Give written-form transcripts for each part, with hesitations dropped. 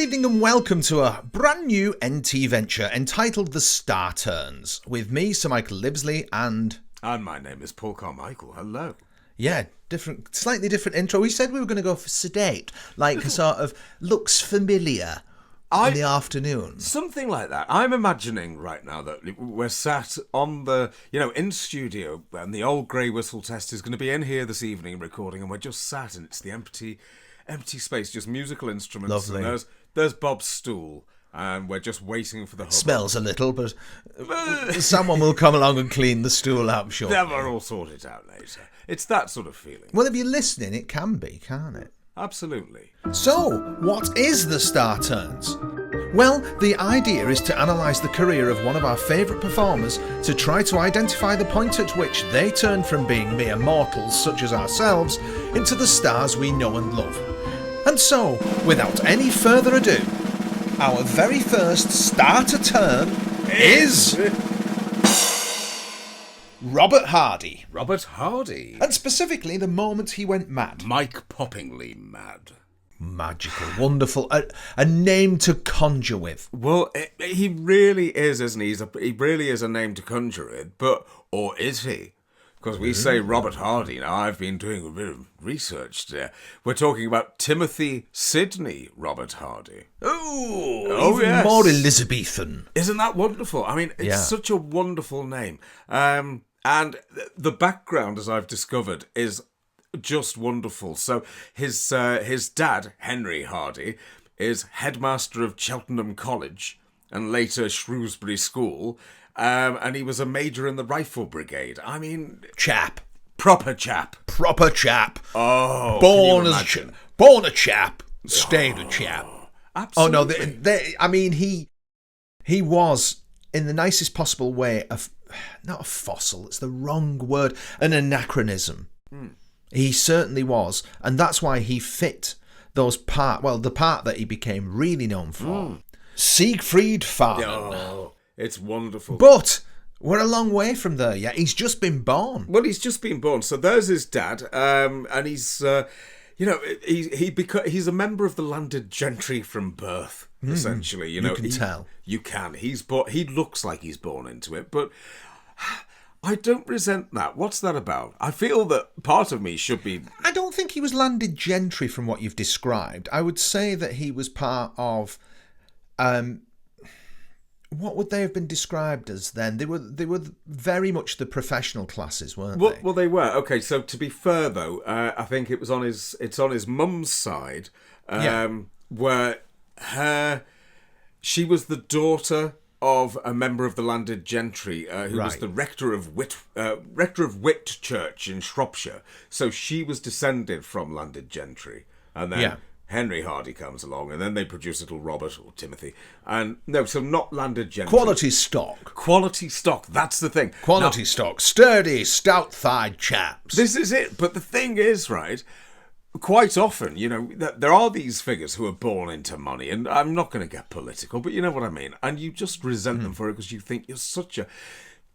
evening and welcome to a brand new NT venture entitled The Star Turns, with me, Sir Michael Livesley, and... And my name is Paul Carmichael. Hello. Yeah, slightly different intro. We said we were going to go for sedate, like a sort of looks familiar in the afternoon. Something like that. I'm imagining right now that we're sat on the, in studio, and the old grey whistle test is going to be in here this evening recording, and we're just sat, and it's the empty space, just musical instruments. Lovely. And there's Bob's stool, and we're just waiting for the hub. Smells a little, but someone will come along and clean the stool up shortly. Never all sort it out later. It's that sort of feeling. Well, if you're listening, it can be, can't it? Absolutely. So, what is The Star Turns? Well, the idea is to analyse the career of one of our favourite performers to try to identify the point at which they turn from being mere mortals such as ourselves into the stars we know and love. And so, without any further ado, our very first star to turn is... Robert Hardy. Robert Hardy. And specifically the moment he went mad. Mike Poppingly mad. Magical, wonderful, a name to conjure with. Well, he really is, isn't he? He really is a name to conjure with, or is he? Because we say Robert Hardy. Now, I've been doing a bit of research there. We're talking about Timothy Sidney Robert Hardy. Oh, even yes. more Elizabethan. Isn't that wonderful? I mean, it's such a wonderful name. And the background, as I've discovered, is just wonderful. So his dad, Henry Hardy, is headmaster of Cheltenham College and later Shrewsbury School, and he was a major in the Rifle Brigade. I mean... Proper chap. Oh, born a chap, stayed a chap. Absolutely. Oh, no, I mean, he was, in the nicest possible way, not a fossil, it's the wrong word, an anachronism. He certainly was, and that's why he fit the part that he became really known for. Siegfried Farman. Oh, it's wonderful. But we're a long way from there yet. He's just been born. Well, he's just been born. So there's his dad, and he's, he's a member of the landed gentry from birth, essentially. You can tell. You can. He looks like he's born into it, but... I don't resent that. What's that about? I feel that part of me should be... I don't think he was landed gentry from what you've described. I would say that he was part of... what would they have been described as then? They were very much the professional classes, weren't they? Well, they were. Okay, so to be fair, though, I think it's on his mum's side, where she was the daughter of a member of the landed gentry who was the rector of Whit Church in Shropshire. So she was descended from landed gentry. And then Henry Hardy comes along, and then they produce little Robert or Timothy. And no, so not landed gentry. Quality stock, that's the thing. Quality stock. Sturdy, stout-thighed chaps. This is it. But the thing is, right... Quite often, there are these figures who are born into money, and I'm not going to get political, but you know what I mean. And you just resent them for it because you think you're such a...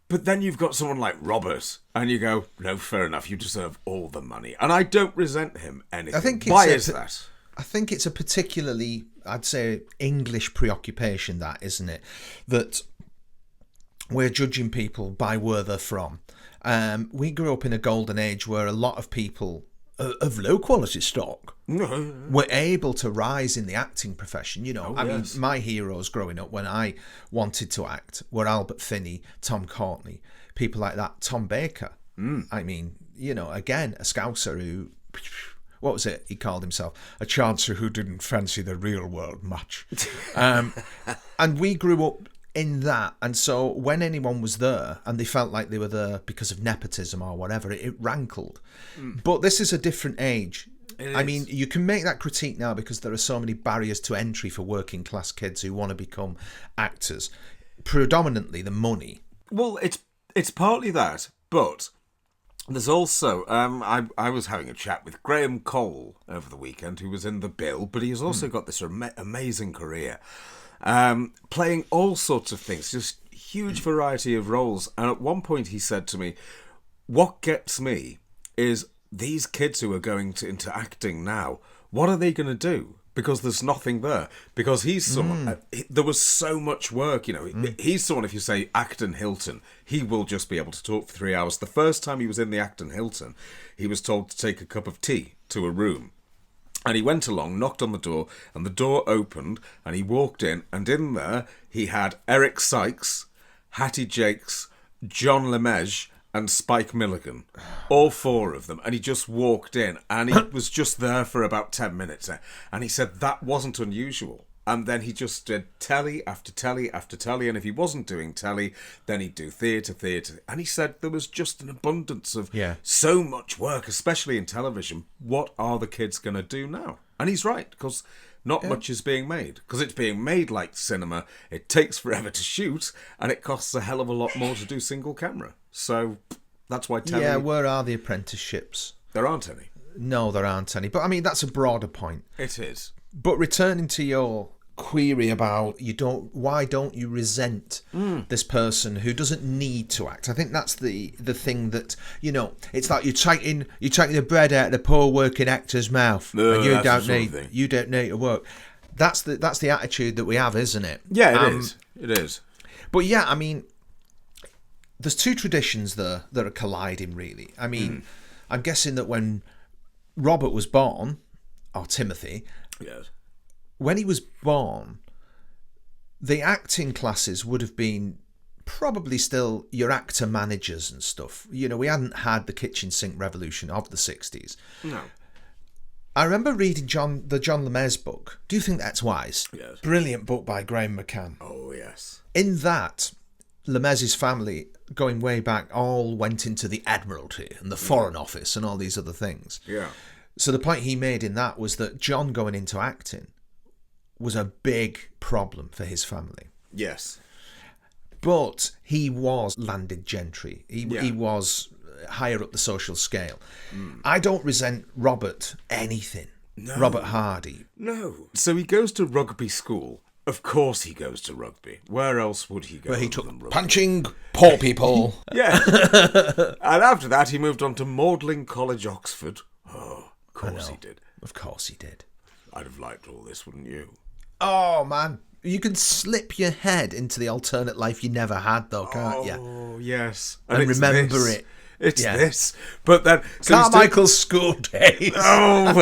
But then you've got someone like Robert, and you go, no, fair enough, you deserve all the money. And I don't resent him anything. Why is that? I think it's a particularly, I'd say, English preoccupation, that, isn't it? That we're judging people by where they're from. We grew up in a golden age where a lot of people... of low quality stock were able to rise in the acting profession. I mean, my heroes growing up when I wanted to act were Albert Finney, Tom Courtenay, people like that, Tom Baker. I mean, again, a Scouser who, what was it he called himself? A chancer who didn't fancy the real world much. And we grew up in that, and so when anyone was there and they felt like they were there because of nepotism or whatever, it rankled. But this is a different age. I mean, you can make that critique now because there are so many barriers to entry for working class kids who want to become actors. Predominantly the money. Well, it's partly that, but there's also I was having a chat with Graham Cole over the weekend, who was in The Bill, but he has also got this amazing career. Playing all sorts of things, just huge variety of roles. And at one point he said to me, what gets me is these kids who are going into acting now, what are they going to do? because there's nothing there. Because he's someone, there was so much work, he's someone, if you say Acton Hilton, he will just be able to talk for 3 hours. The first time he was in the Acton Hilton, he was told to take a cup of tea to a room. And he went along, knocked on the door, and the door opened, and he walked in, and in there he had Eric Sykes, Hattie Jakes, John Lemage, and Spike Milligan, all 4 of them. And he just walked in, and he was just there for about 10 minutes. And he said that wasn't unusual. And then he just did telly after telly after telly. And if he wasn't doing telly, then he'd do theatre. And he said there was just an abundance of so much work, especially in television. What are the kids going to do now? And he's right, because not much is being made. Because it's being made like cinema. It takes forever to shoot, and it costs a hell of a lot more to do single camera. So that's why telly... Yeah, where are the apprenticeships? There aren't any. No, there aren't any. But, I mean, that's a broader point. It is. But returning to your query about why don't you resent this person who doesn't need to act? I think that's the thing that, it's like you're taking the bread out of the poor working actor's mouth, and you don't need to work. That's the attitude that we have, isn't it? Yeah, it is. But yeah, I mean, there's 2 traditions there that are colliding, really. I mean, I'm guessing that when Robert was born, or Timothy, yes, when he was born, the acting classes would have been probably still your actor managers and stuff. We hadn't had the kitchen sink revolution of the 60s. No. I remember reading the John Lemaire's book. Do you think that's wise? Yes. Brilliant book by Graham McCann. Oh, yes. In that, Lemaire's family, going way back, all went into the Admiralty and the Foreign Office and all these other things. Yeah. So the point he made in that was that John going into acting was a big problem for his family. Yes. But he was landed gentry. He was higher up the social scale. I don't resent Robert anything. No. Robert Hardy. No. So he goes to rugby school. Of course he goes to rugby. Where else would he go? Where he took punching poor people. Yeah. And after that he moved on to Magdalen College, Oxford. Oh, of course he did. Of course he did. I'd have liked all this, wouldn't you? Oh, man. You can slip your head into the alternate life you never had, though, can't you? Oh, yes. And remember it. It's this. But then... So Carmichael's school days. Oh,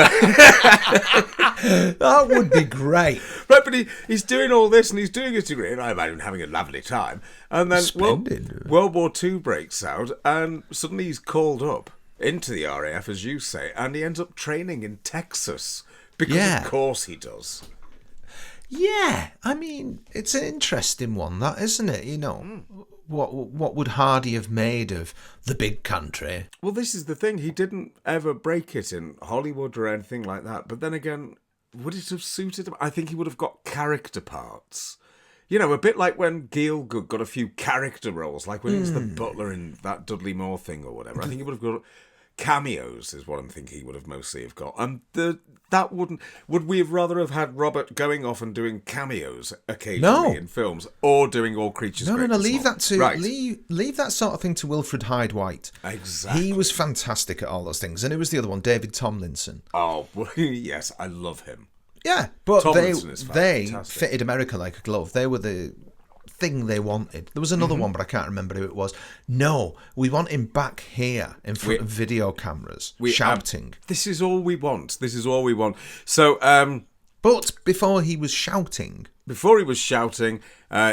that would be great. Right, but he's doing all this and he's doing his degree, and I imagine having a lovely time. And then World War II breaks out, and suddenly he's called up into the RAF, as you say, and he ends up training in Texas. Because of course he does. Yeah, I mean, it's an interesting one, that, isn't it? What would Hardy have made of the big country? Well, this is the thing. He didn't ever break it in Hollywood or anything like that. But then again, would it have suited him? I think he would have got character parts. A bit like when Gielgud got a few character roles, like when he was the butler in that Dudley Moore thing or whatever. I think he would have got cameos, is what I'm thinking he would have mostly have got. And that wouldn't... Would we have rather have had Robert going off and doing cameos occasionally in films, or doing All Creatures Great and leave Small? that to leave that sort of thing to Wilfred Hyde-White. Exactly. He was fantastic at all those things. And it was the other one, David Tomlinson. Oh, yes, I love him. Yeah, but they fantastic. fitted America like a glove. They were the thing they wanted. There was another one, but I can't remember who it was. No, we want him back here in front of video cameras, shouting. This is all we want. So, but before he was shouting,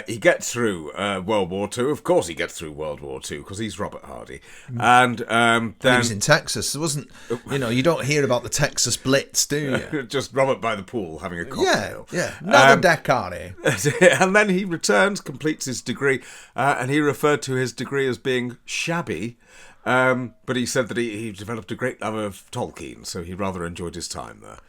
he gets through World War II. Of course he gets through World War II, because he's Robert Hardy. And then... he was in Texas. There wasn't... you don't hear about the Texas Blitz, do you? Just Robert by the pool having a cocktail. Yeah. Not a Deckard. And then he returns, completes his degree, and he referred to his degree as being shabby. But he said that he developed a great love of Tolkien, so he rather enjoyed his time there.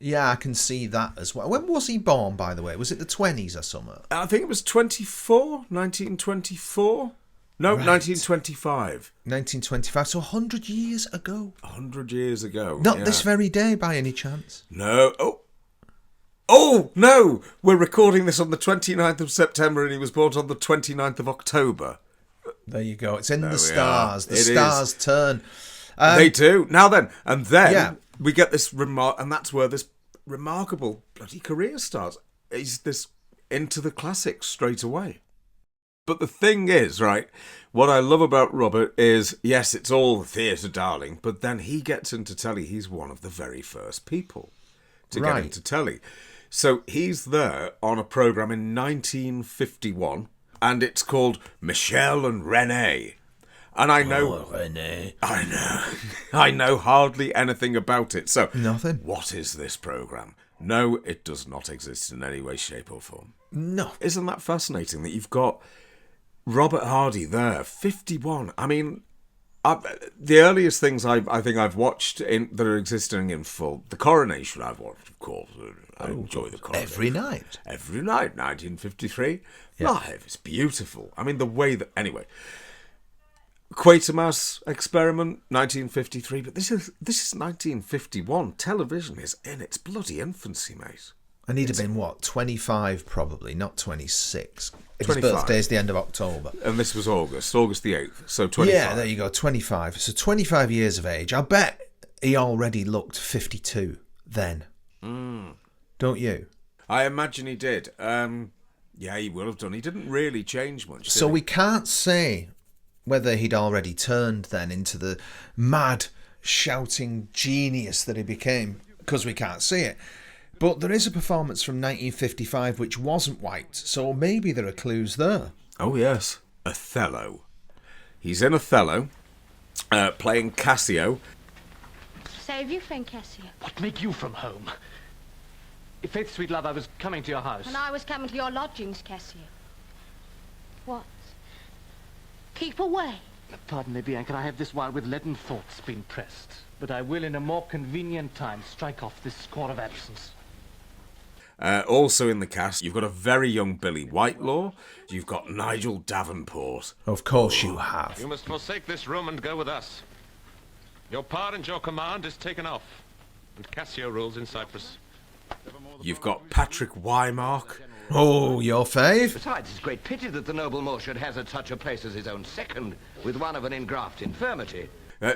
Yeah, I can see that as well. When was he born, by the way? Was it the 20s or something? I think it was 1924? No, right. 1925. 1925, so 100 years ago. 100 years ago. Not this very day, by any chance. No. Oh, no! We're recording this on the 29th of September, and he was born on the 29th of October. There you go. It's in the stars. The stars turn. They do. Now then. And then... we get this remark, and that's where this remarkable bloody career start. He's this into the classics straight away. But the thing is, right, what I love about Robert is, yes, it's all theatre darling, but then he gets into telly. He's one of the very first people to get into telly. So he's there on a programme in 1951, and it's called Michel and René. And I know... Oh, René. I know hardly anything about it. So, nothing. What is this programme? No, it does not exist in any way, shape or form. No. Isn't that fascinating that you've got Robert Hardy there, 51. I mean, the earliest things I think I've watched that are existing in full, the Coronation I've watched, of course. I enjoy the Coronation. Every night, 1953. Yeah. Live, it's beautiful. I mean, the way that... Anyway, Quatermass Experiment, 1953, but this is 1951. Television is in its bloody infancy, mate. And he'd have been, 25 probably, not 26. His 25. birthday's the end of October. And this was August the 8th, so 25. Yeah, there you go, 25. So 25 years of age. I bet he already looked 52 then. Don't you? I imagine he did. Yeah, he will have done. He didn't really change much, So did he? we can't say whether he'd already turned then into the mad, shouting genius that he became, because we can't see it. But there is a performance from 1955 which wasn't white, so maybe there are clues there. Oh, yes. Othello. He's in Othello, playing Cassio. Save you, friend Cassio. What make you from home? Faith, sweet love, I was coming to your house. And I was coming to your lodgings, Cassio. What? Keep away. Pardon me, Bianca, I have this while with leaden thoughts been pressed. But I will in a more convenient time strike off this score of absence. Also in the cast, you've got a very young Billy Whitelaw. You've got Nigel Davenport. Of course you have. You must forsake this room and go with us. Your power and your command is taken off, and Cassio rules in Cyprus. You've got Patrick Wymark. Oh, your fave? Besides, it's a great pity that the noble more should hazard such a place as his own second, with one of an ingraft infirmity.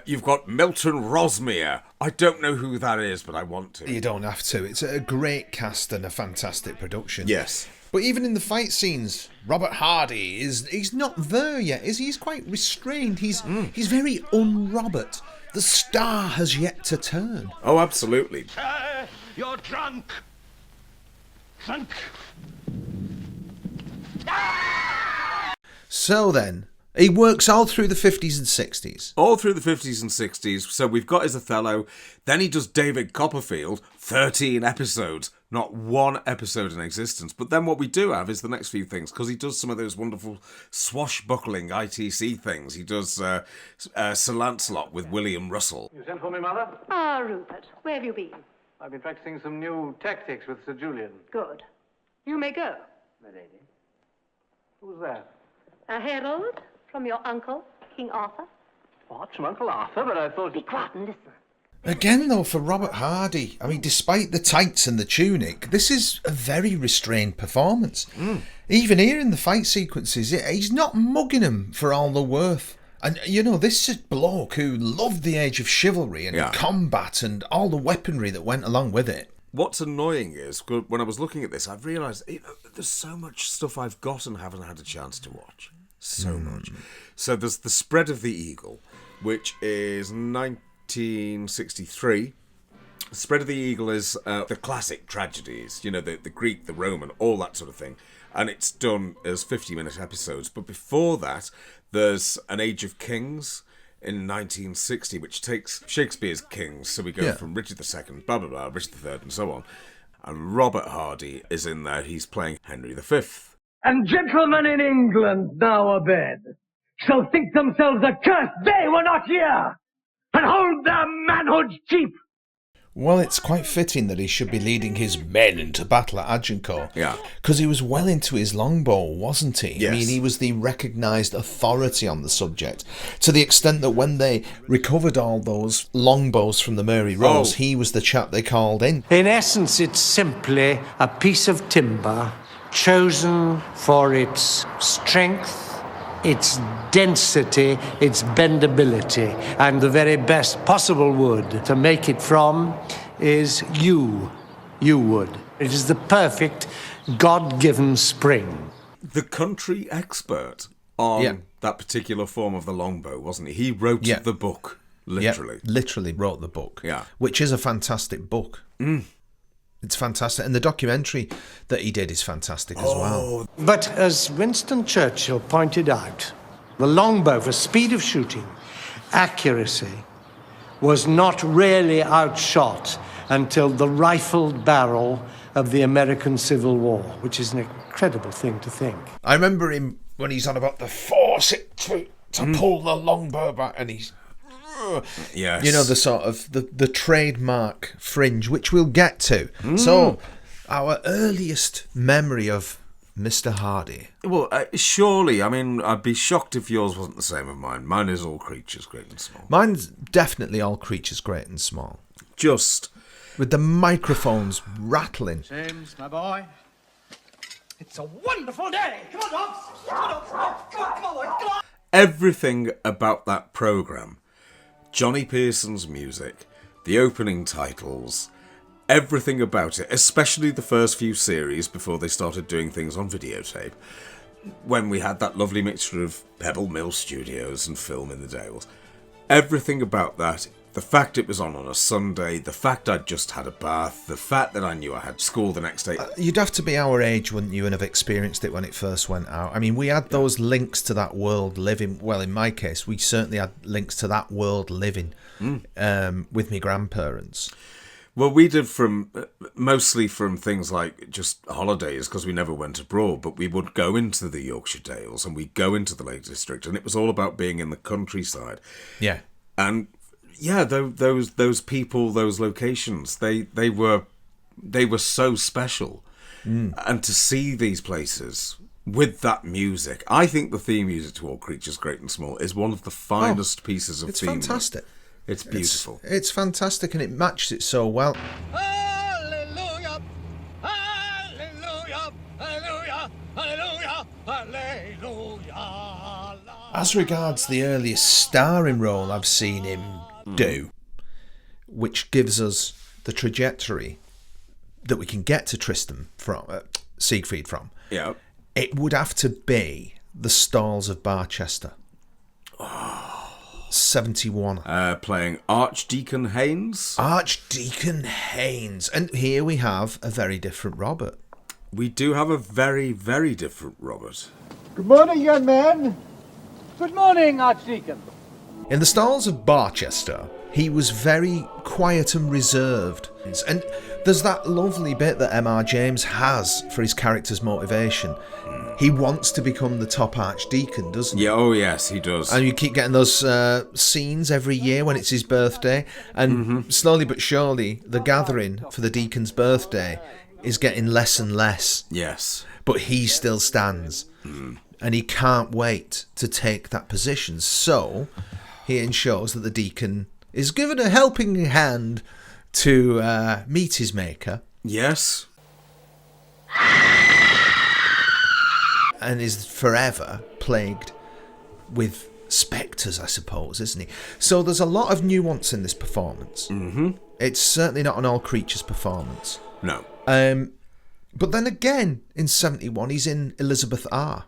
You've got Milton Rosmere. I don't know who that is, but I want to. You don't have to. It's a great cast and a fantastic production. Yes. But even in the fight scenes, Robert Hardy he's not there yet, is he? He's quite restrained. He's very un-Robert. The star has yet to turn. Oh, absolutely. Sir, you're drunk! Drunk! So then, he works all through the 50s and 60s. All through the 50s and 60s. So we've got his Othello. Then he does David Copperfield. 13 episodes. Not one episode in existence. But then what we do have is the next few things, because he does some of those wonderful swashbuckling ITC things. He does Sir Lancelot with William Russell. You sent for me, Mother? Ah, Rupert, where have you been? I've been practicing some new tactics with Sir Julian. Good. You may go. My lady. Who's that? A herald from your uncle, King Arthur. What, from Uncle Arthur? But I thought... Be quiet and listen. Again, though, for Robert Hardy, I mean, despite the tights and the tunic, this is a very restrained performance. Even here in the fight sequences, he's not mugging him for all they're worth. And, you know, this is a bloke who loved the age of chivalry and combat and all the weaponry that went along with it. What's annoying is, when I was looking at this, I've realised there's so much stuff I've got and haven't had a chance to watch. So much. So there's The Spread of the Eagle, which is 1963. The Spread of the Eagle is the classic tragedies, you know, the Greek, the Roman, all that sort of thing. And it's done as 50-minute episodes. But before that, there's An Age of Kings in 1960, which takes Shakespeare's kings. So we go from Richard II, blah, blah, blah, Richard III, and so on. And Robert Hardy is in there. He's playing Henry V. And gentlemen in England now abed shall think themselves accursed they were not here, and hold their manhoods cheap. Well, it's quite fitting that he should be leading his men into battle at Agincourt. Yeah. Because he was well into his longbow, wasn't he? Yes. I mean, he was the recognised authority on the subject, to the extent that when they recovered all those longbows from the Mary Rose, he was the chap they called in. In essence, it's simply a piece of timber chosen for its strength, its density, its bendability, and the very best possible wood to make it from is yew you would. It is the perfect God-given spring. The country expert on that particular form of the longbow, wasn't he? He wrote the book, literally. Literally wrote the book. Yeah. Which is a fantastic book. It's fantastic. And the documentary that he did is fantastic as well. But as Winston Churchill pointed out, the longbow for speed of shooting, accuracy, was not really outshot until the rifled barrel of the American Civil War, which is an incredible thing to think. I remember him when he's on about the force it to pull the longbow back, and he's... Yes. You know, the sort of the trademark fringe, which we'll get to. So, our earliest memory of Mr. Hardy. Well, surely, I mean, I'd be shocked if yours wasn't the same as mine. Mine is All Creatures Great and Small. Mine's definitely All Creatures Great and Small. Just... with the microphones rattling. James, my boy, it's a wonderful day. Come on, dogs. Come on, dogs. Come on, come on. everything about that programme. Johnny Pearson's music, the opening titles, everything about it, especially the first few series before they started doing things on videotape, when we had that lovely mixture of Pebble Mill Studios and Film in the Dales. Everything about that, the fact it was on a Sunday, the fact I'd just had a bath, the fact that I knew I had school the next day. You'd have to be our age, wouldn't you, and have experienced it when it first went out. I mean, we had those links to that world living. Well, in my case, we certainly had links to that world living with my grandparents. Well, we did mostly from things like just holidays, because we never went abroad, but we would go into the Yorkshire Dales and we'd go into the Lake District, and it was all about being in the countryside. Yeah. And yeah, those people, those locations, they were so special. And to see these places with that music, I think the theme music to All Creatures Great and Small is one of the finest pieces of theme. It's fantastic. It's beautiful. It's fantastic, and it matches it so well. Hallelujah, hallelujah, hallelujah, hallelujah, hallelujah. As regards the earliest starring role I've seen him do, which gives us the trajectory that we can get to Tristan from, Siegfried from, Yeah. it would have to be the Stalls of Barchester. 71. Playing Archdeacon Haynes. Archdeacon Haynes. And here we have a very different Robert. We do have a very, very different Robert. Good morning, young man. Good morning, Archdeacon. In the Stalls of Barchester, he was very quiet and reserved. And there's that lovely bit that M.R. James has for his character's motivation. He wants to become the top archdeacon, doesn't he? Yeah, oh yes, he does. And you keep getting those scenes every year when it's his birthday. And slowly but surely, the gathering for the deacon's birthday is getting less and less. Yes. But he still stands. And he can't wait to take that position. So he ensures that the deacon is given a helping hand to meet his maker. Yes. And is forever plagued with spectres, I suppose, isn't he? So there's a lot of nuance in this performance. It's certainly not an All Creatures performance. No. But then again, in 71, he's in Elizabeth R,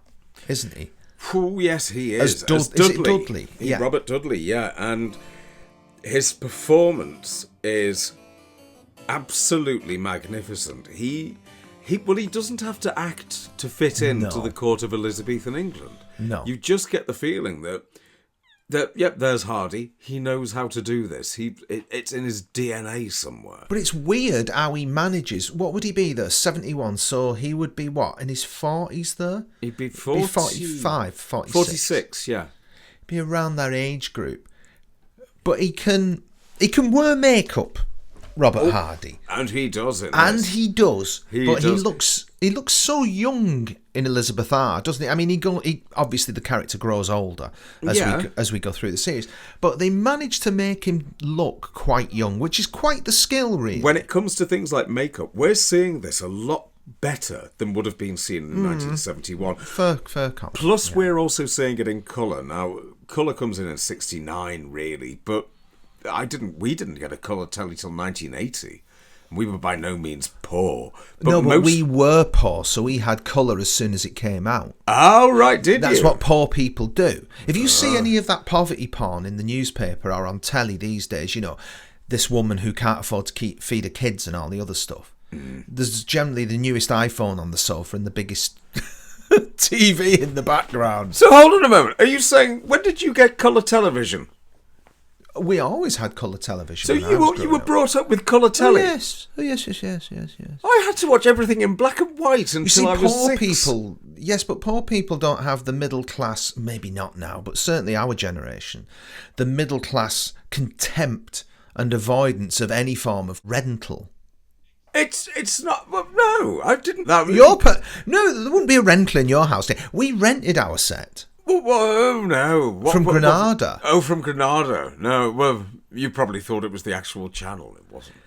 isn't he? Oh, yes, he is. As Dudley. Is it Dudley? Yeah. Robert Dudley, yeah. And his performance is absolutely magnificent. He doesn't have to act to fit into the court of Elizabethan England. No. You just get the feeling that yep, there's Hardy. He knows how to do this. It's in his DNA somewhere. But it's weird how he manages. What would he be there? 71. So he would be what? In his 40s there? He'd be 45, 46. 46, yeah. Be around that age group. But he can wear makeup, Robert Hardy. And he does it. And he does. He looks so young in Elizabeth R, doesn't he? I mean, he obviously the character grows older as we go through the series, but they managed to make him look quite young, which is quite the skill, really. When it comes to things like makeup, we're seeing this a lot better than would have been seen in 1971. Fair comment. Plus, we're also seeing it in colour. Now, colour comes in 69, really, but we didn't get a colour telly till 1980. We were by no means poor. But we were poor, so we had colour as soon as it came out. Oh, right, That's what poor people do. If you see any of that poverty porn in the newspaper or on telly these days, you know, this woman who can't afford to feed her kids and all the other stuff, there's generally the newest iPhone on the sofa and the biggest TV in the background. So hold on a moment. Are you saying, when did you get colour television? We always had colour television. So you were brought up with colour telly? Yes. Yes. I had to watch everything in black and white until I was 6. People, yes, but poor people don't have the middle class, maybe not now, but certainly our generation, the middle class contempt and avoidance of any form of rental. It's not. Well, no, I didn't. No, there wouldn't be a rental in your house. We rented our set. Oh, no. From Granada. From Granada. No, well, you probably thought it was the actual channel. It wasn't.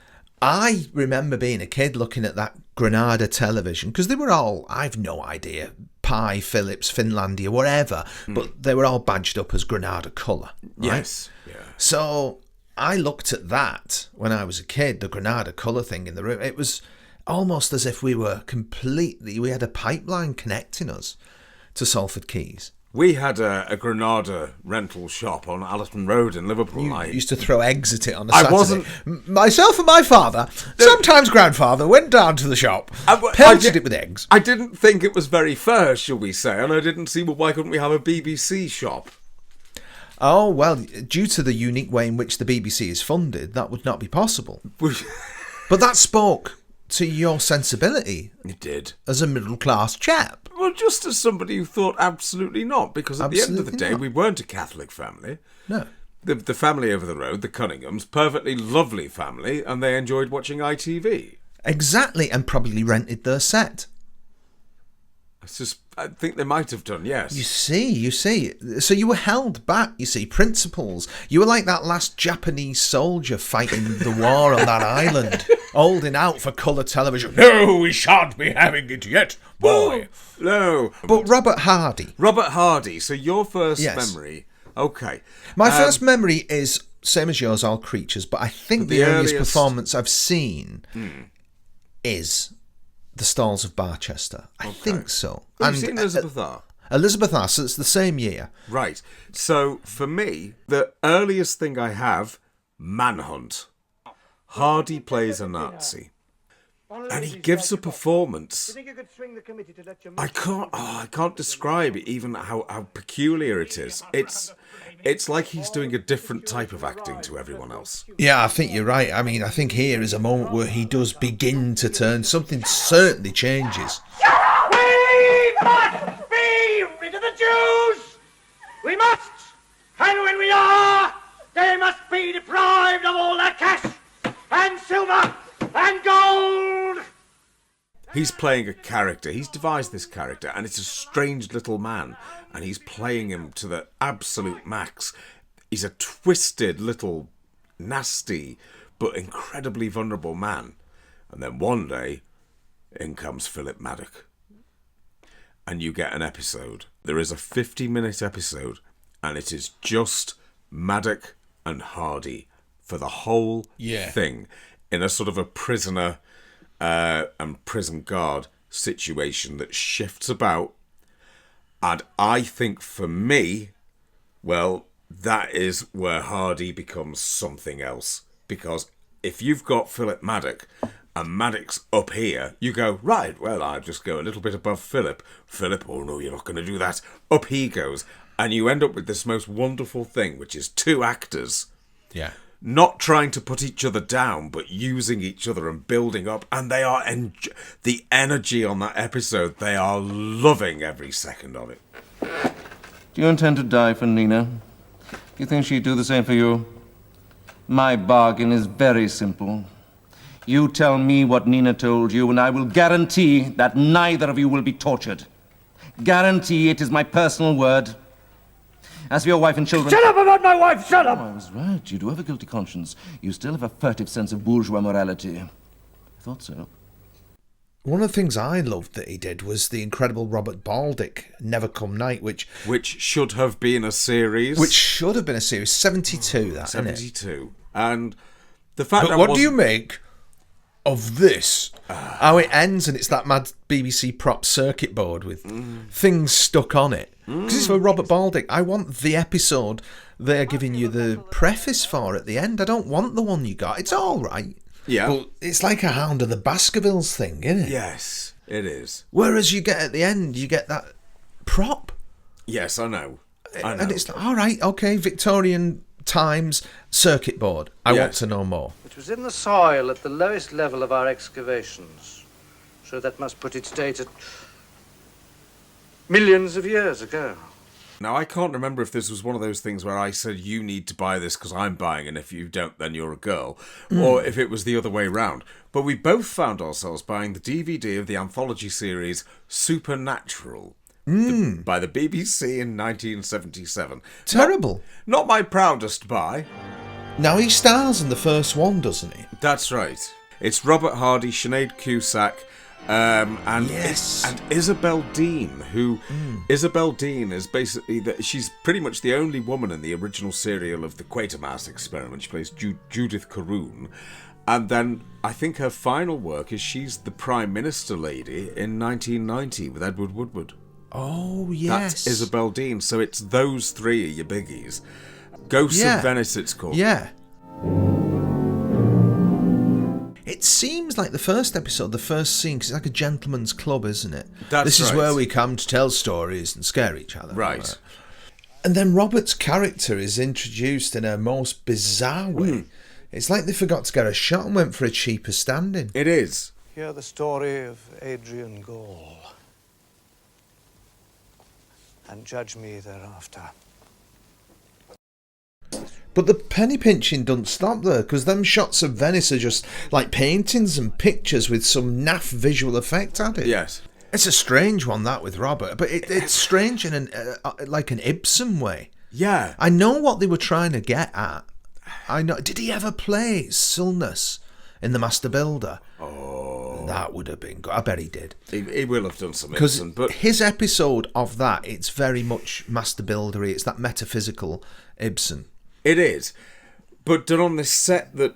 I remember being a kid looking at that Granada television, because they were all, I've no idea, Pi, Philips, Finlandia, whatever, but they were all badged up as Granada colour. Right? Yes. Yeah. So I looked at that when I was a kid, the Granada colour thing in the room. It was almost as if we had a pipeline connecting us to Salford Quays. We had a Granada rental shop on Allerton Road in Liverpool. You used to throw eggs at it on a Saturday. I wasn't. Myself and my father, sometimes grandfather, went down to the shop, pelted it with eggs. I didn't think it was very fair, shall we say, and I didn't see, well, why couldn't we have a BBC shop? Oh, well, due to the unique way in which the BBC is funded, that would not be possible. But that spoke to your sensibility. It did. As a middle-class chap. Well, just as somebody who thought absolutely not, because at the end of the day, we weren't a Catholic family. No. The family over the road, the Cunninghams, perfectly lovely family, and they enjoyed watching ITV. Exactly, and probably rented their set. I think they might have done, yes. You see. So you were held back, you see, principles. You were like that last Japanese soldier fighting the war on that island, holding out for colour television. No, we shan't be having it yet, boy. No. But Robert Hardy. So your first memory. Okay. My first memory is, same as yours, All Creatures, but I think the earliest performance I've seen is the Stalls of Barchester. I think so. Have you seen Elizabeth R? Elizabeth R, so it's the same year. Right. So, for me, the earliest thing I have, Manhunt. Hardy plays a Nazi. And he gives a performance. I can't describe even how peculiar it is. It's like he's doing a different type of acting to everyone else. Yeah, I think you're right. I mean, I think here is a moment where he does begin to turn. Something certainly changes. We must be rid of the Jews! We must! And when we are, they must be deprived of all their cash and silver and gold! He's playing a character. He's devised this character, and it's a strange little man, and he's playing him to the absolute max. He's a twisted little, nasty, but incredibly vulnerable man. And then one day, in comes Philip Maddock. And you get an episode. There is a 50-minute episode, and it is just Maddock and Hardy for the whole thing, in a sort of a prisoner and prison guard situation that shifts about. And I think for me, well, that is where Hardy becomes something else. Because if you've got Philip Maddock and Maddock's up here, you go, right, well, I'll just go a little bit above Philip. Philip, oh no, you're not going to do that. Up he goes. And you end up with this most wonderful thing, which is two actors. Yeah. Not trying to put each other down, but using each other and building up. And they are the energy on that episode. They are loving every second of it. Do you intend to die for Nina? Do you think she'd do the same for you? My bargain is very simple. You tell me what Nina told you, and I will guarantee that neither of you will be tortured. Guarantee it is my personal word. As for your wife and children... Shut up about my wife! Shut up! Oh, I was right. You do have a guilty conscience. You still have a furtive sense of bourgeois morality. I thought so. One of the things I loved that he did was the incredible Robert Baldick, Never Come Night, which should have been a series. 72, that, 72. And the fact but what do you make of this. How it ends, and it's that mad BBC prop circuit board with things stuck on it. Because it's for Robert Baldick. I want the episode they're giving you the preface for at the end. I don't want the one you got. It's all right. Yeah. But it's like a Hound of the Baskervilles thing, isn't it? Yes, it is. Whereas you get at the end, you get that prop. Yes, I know. And it's like, all right, okay, Victorian times circuit board. I want to know more. It was in the soil at the lowest level of our excavations. So that must put its date at millions of years ago. Now, I can't remember if this was one of those things where I said, you need to buy this because I'm buying, and if you don't, then you're a girl, or if it was the other way round. But we both found ourselves buying the DVD of the anthology series Supernatural by the BBC in 1977. Terrible. Not my proudest buy. Now he stars in the first one, doesn't he? That's right. It's Robert Hardy, Sinead Cusack, and Isabel Dean, who Isabel Dean is basically she's pretty much the only woman in the original serial of the Quatermass Experiment. She plays Judith Caroon, and then I think her final work is she's the Prime Minister lady in 1990 with Edward Woodward. Oh yes, that's Isabel Dean. So it's those three are your biggies. Ghosts of Venice, it's called. Yeah. It seems like the first episode, the first scene, because it's like a gentleman's club, isn't it? This is where we come to tell stories and scare each other. Right. And then Robert's character is introduced in a most bizarre way. It's like they forgot to get a shot and went for a cheaper stand-in. It is. Hear the story of Adrian Gall and judge me thereafter. But the penny pinching doesn't stop there, because them shots of Venice are just like paintings and pictures with some naff visual effect added. Yes. It's a strange one, that, with Robert, but it's strange in like an Ibsen way. Yeah. I know what they were trying to get at. I know. Did he ever play Sulnus in The Master Builder? Oh. That would have been good. I bet he did. He will have done some Ibsen, but his episode of that, it's very much Master Buildery. It's that metaphysical Ibsen. It is, but done on this set that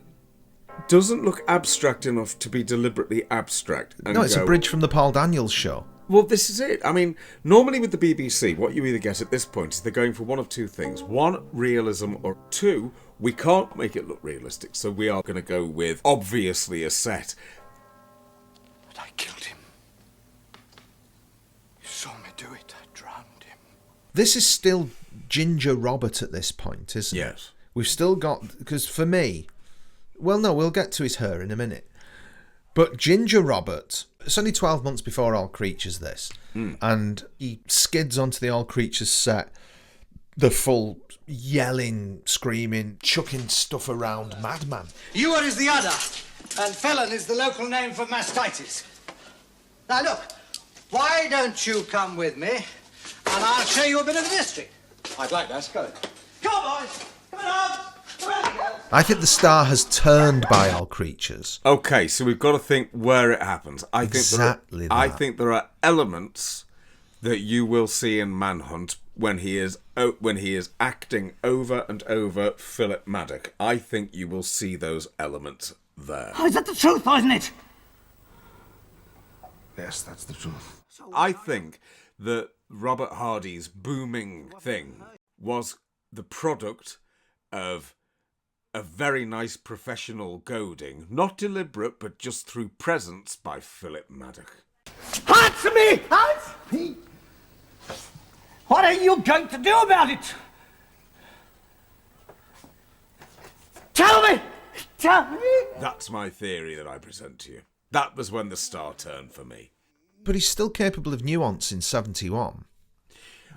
doesn't look abstract enough to be deliberately abstract. No, it's a bridge from the Paul Daniels show. Well, this is it. I mean, normally with the BBC, what you either get at this point is they're going for one of two things. One, realism, or two, we can't make it look realistic, so we are going to go with, obviously, a set. But I killed him. You saw me do it. I drowned him. This is still Ginger Robert at this point, isn't it? Yes. We've still got, because for me, well, no, we'll get to his her in a minute. But Ginger Robert, it's only 12 months before All Creatures, this. And he skids onto the All Creatures set, the full yelling, screaming, chucking stuff around madman. Ewer is the udder, and felon is the local name for mastitis. Now look, why don't you come with me, and I'll show you a bit of the district. I'd like that. Go. Come on, boys. Come on. Come on, girls. I think the star has turned by All Creatures. Okay, so we've got to think where it happens. I think there are elements that you will see in Manhunt when he is acting over and over Philip Maddock. I think you will see those elements there. Oh, is that the truth, isn't it? Yes, that's the truth. I think that Robert Hardy's booming thing was the product of a very nice professional goading, not deliberate, but just through presence by Philip Maddock. Answer me! Answer me! What are you going to do about it? Tell me! Tell me! That's my theory that I present to you. That was when the star turned for me. But he's still capable of nuance in 71.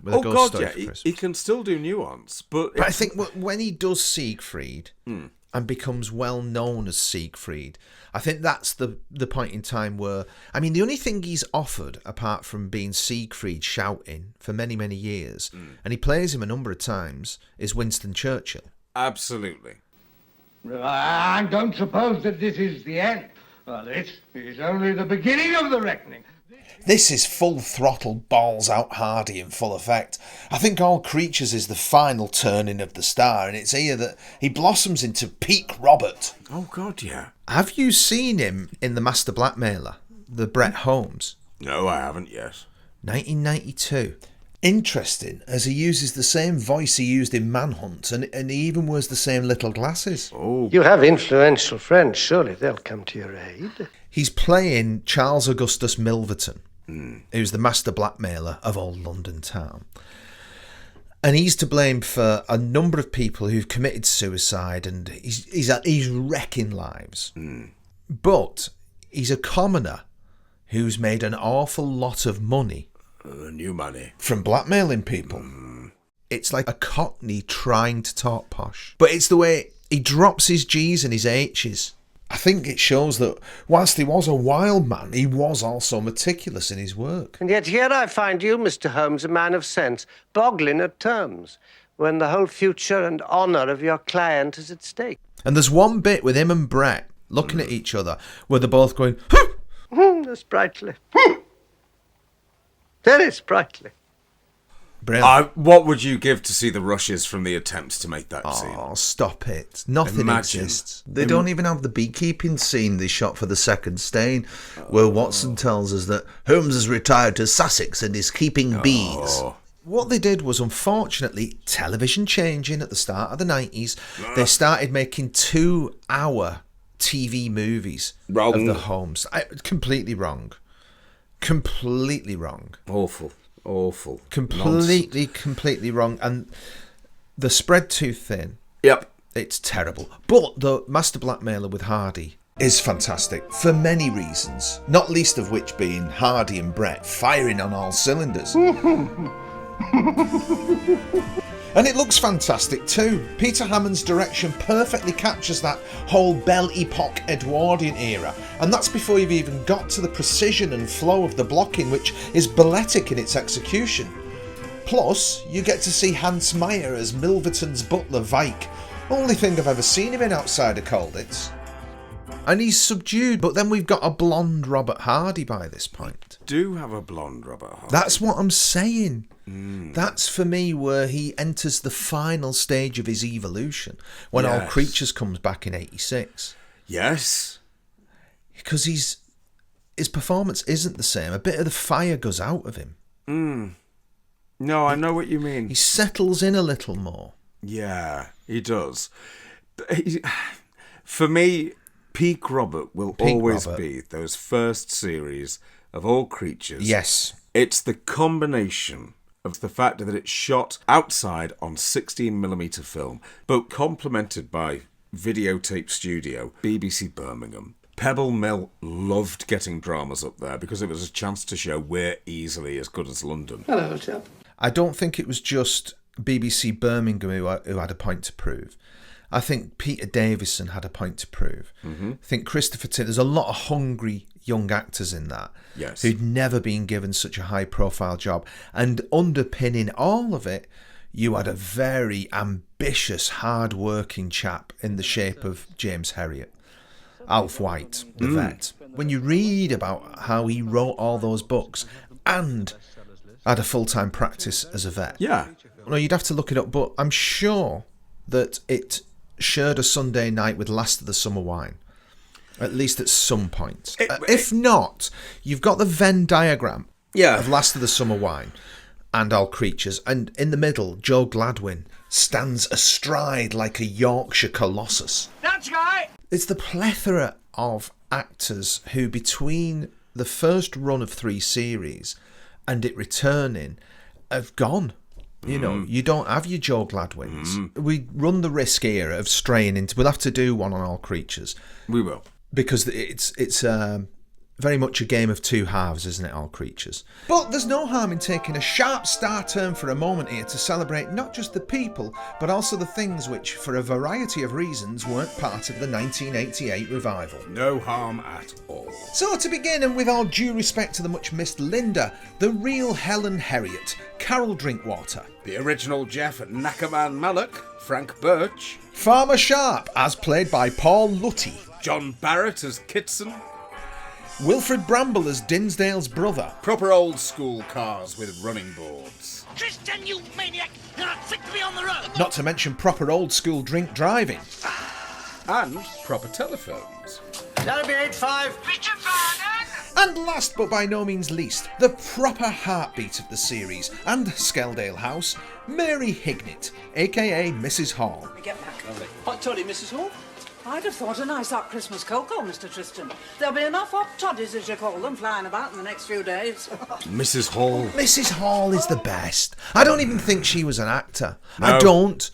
Oh, God, yeah. He can still do nuance, but I think when he does Siegfried and becomes well known as Siegfried, I think that's the point in time where, I mean, the only thing he's offered, apart from being Siegfried shouting for many, many years, and he plays him a number of times, is Winston Churchill. Absolutely. I don't suppose that this is the end. Well, this is only the beginning of the reckoning. This is full throttle, balls out Hardy in full effect. I think All Creatures is the final turning of the star, and it's here that he blossoms into peak Robert. Oh, God, yeah. Have you seen him in The Master Blackmailer, the Brett Holmes? No, I haven't yet. 1992. Interesting, as he uses the same voice he used in Manhunt, and he even wears the same little glasses. Oh. You have influential friends, surely they'll come to your aid. He's playing Charles Augustus Milverton, who's the master blackmailer of old London town. And he's to blame for a number of people who've committed suicide, and he's wrecking lives. But he's a commoner who's made an awful lot of money. New money. From blackmailing people. It's like a cockney trying to talk posh. But it's the way he drops his G's and his H's. I think it shows that whilst he was a wild man, he was also meticulous in his work. And yet here I find you, Mr. Holmes, a man of sense, boggling at terms, when the whole future and honour of your client is at stake. And there's one bit with him and Brett looking at each other where they're both going, sprightly. Very sprightly. Brilliant. What would you give to see the rushes from the attempts to make that scene? Oh, stop it. Nothing Imagine. exists. They don't even have the beekeeping scene they shot for The Second Stain, where Watson tells us that Holmes has retired to Sussex and is keeping bees. What they did was, unfortunately, television changing at the start of the 90s. They started making 2-hour TV movies of the Holmes. Completely wrong. Completely wrong. Awful. Completely wrong. And the spread too thin. Yep. It's terrible. But the Master Blackmailer with Hardy is fantastic for many reasons, not least of which being Hardy and Brett firing on all cylinders. And it looks fantastic too. Peter Hammond's direction perfectly captures that whole Belle Epoque Edwardian era, and that's before you've even got to the precision and flow of the blocking, which is balletic in its execution. Plus, you get to see Hans Meyer as Milverton's butler Vike, only thing I've ever seen him in outside of Colditz. And he's subdued, but then we've got a blonde Robert Hardy by this point. Do have a blonde Robert Hardy. That's what I'm saying. That's for me where he enters the final stage of his evolution, when All Creatures comes back in 86. Yes. Because his performance isn't the same. A bit of the fire goes out of him. No, I know what you mean. He settles in a little more. Yeah, he does. For me, peak Robert will always be those first series of All Creatures. Yes. It's the combination of the fact that it's shot outside on 16mm film, but complemented by videotape studio, BBC Birmingham. Pebble Mill loved getting dramas up there because it was a chance to show we're easily as good as London. Hello, chap. I don't think it was just BBC Birmingham who had a point to prove. I think Peter Davison had a point to prove. I think Christopher Tin, there's a lot of hungry young actors in that who'd never been given such a high-profile job. And underpinning all of it, you had a very ambitious, hard-working chap in the shape of James Herriot. Alf White, the vet. When you read about how he wrote all those books and had a full-time practice as a vet. Yeah. No, you'd have to look it up, but I'm sure that it shared a Sunday night with Last of the Summer Wine. At least at some point. If not, you've got the Venn diagram of Last of the Summer Wine and All Creatures, and in the middle, Joe Gladwin stands astride like a Yorkshire colossus. That's right! It's the plethora of actors who, between the first run of 3 series and it returning, have gone. You know, you don't have your Joe Gladwins. We run the risk here of straying into... We'll have to do one on All Creatures. We will. Because it's very much a game of two halves, isn't it, All Creatures? But there's no harm in taking a sharp star turn for a moment here to celebrate not just the people, but also the things which, for a variety of reasons, weren't part of the 1988 revival. No harm at all. So to begin, and with all due respect to the much-missed Linda, the real Helen Herriot, Carol Drinkwater. The original Jeff Knackerman Mallock, Frank Birch. Farmer Sharp, as played by Paul Lutty. John Barrett as Kitson. Wilfred Bramble as Dinsdale's brother. Proper old school cars with running boards. Tristan, you maniac! You're not fit to be on the road! Not to mention proper old school drink driving. And proper telephones. That'll be 8-5. Richard Barnett! And last but by no means least, the proper heartbeat of the series and Skeldale House, Mary Hignett, aka Mrs. Hall. Get back. Hot toddy, Mrs. Hall? I'd have thought a nice hot Christmas cocoa, Mr. Tristan. There'll be enough hot toddies, as you call them, flying about in the next few days. Mrs. Hall. Mrs. Hall is the best. I don't even think she was an actor. No. I don't.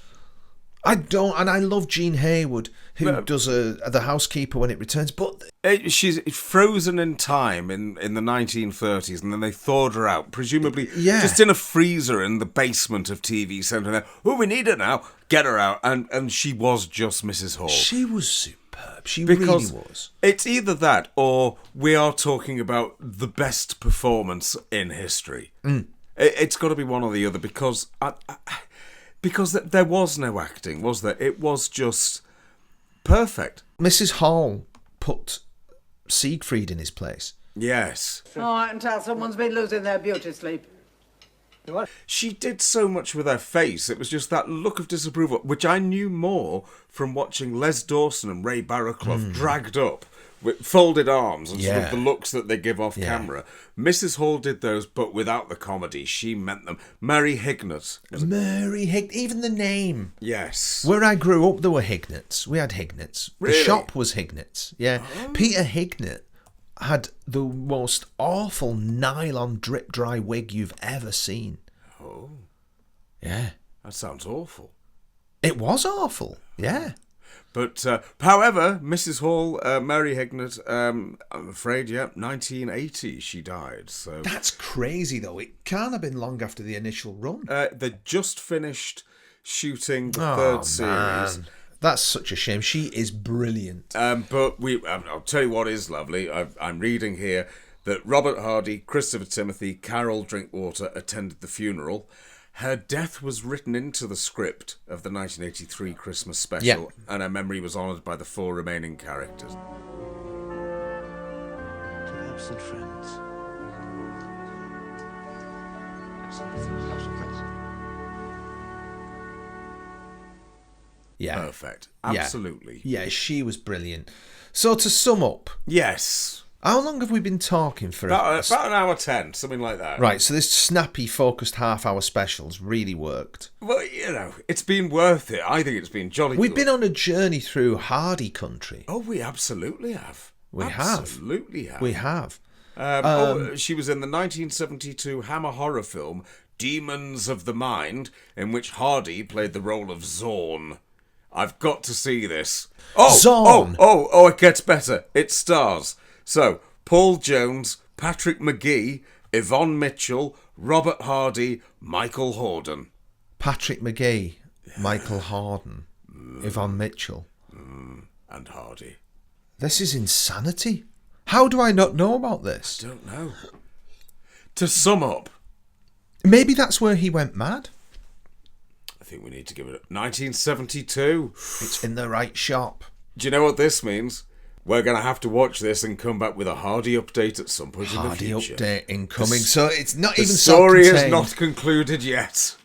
And I love Jean Haywood, who does the housekeeper when it returns. But she's frozen in time in the 1930s, and then they thawed her out, presumably just in a freezer in the basement of TV Centre. There, oh, we need her now. Get her out, and she was just Mrs. Hall. She was superb. She really was. It's either that, or we are talking about the best performance in history. It's got to be one or the other, because there was no acting, was there? It was just perfect. Mrs. Hall put Siegfried in his place. Yes. Oh, I can tell someone's been losing their beauty sleep. What? She did so much with her face. It was just that look of disapproval, which I knew more from watching Les Dawson and Ray Barraclough dragged up with folded arms and sort of the looks that they give off camera. Mrs. Hall did those, but without the comedy. She meant them. Mary Hignett. Mary Hignett. Even the name. Yes. Where I grew up, there were Hignetts. We had Hignetts. Really? The shop was Hignetts. Yeah. Oh. Peter Hignett had the most awful nylon drip dry wig you've ever seen. Oh. Yeah. That sounds awful. It was awful. Yeah. But, however, Mrs. Hall, Mary Hignett, I'm afraid, 1980 she died. So that's crazy, though. It can't have been long after the initial run. They just finished shooting the third series. Man. That's such a shame. She is brilliant. But I'll tell you what is lovely. I'm reading here that Robert Hardy, Christopher Timothy, Carol Drinkwater attended the funeral. Her death was written into the script of the 1983 Christmas special, and her memory was honoured by the 4 remaining characters. To absent friends. Yeah. Perfect. Absolutely. Yeah, she was brilliant. So to sum up... Yes. How long have we been talking for? About an hour 10, something like that. Right, so this snappy, focused half-hour specials really worked. Well, it's been worth it. I think it's been jolly We've good. been on a journey through Hardy country. Oh, we absolutely have. We absolutely have. We have. She was in the 1972 Hammer horror film Demons of the Mind, in which Hardy played the role of Zorn. I've got to see this. Zorn! Oh, it gets better. It stars... So, Paul Jones, Patrick McGee, Yvonne Mitchell, Robert Hardy, Michael Hordern. Patrick McGee, Michael Hordern, Yvonne Mitchell. And Hardy. This is insanity. How do I not know about this? I don't know. To sum up... Maybe that's where he went mad. I think we need to give it 1972. It's in the right shop. Do you know what this means? We're going to have to watch this and come back with a Hardy update at some point in the future. Hardy update incoming. So it's not the even story self-contained. is not concluded yet.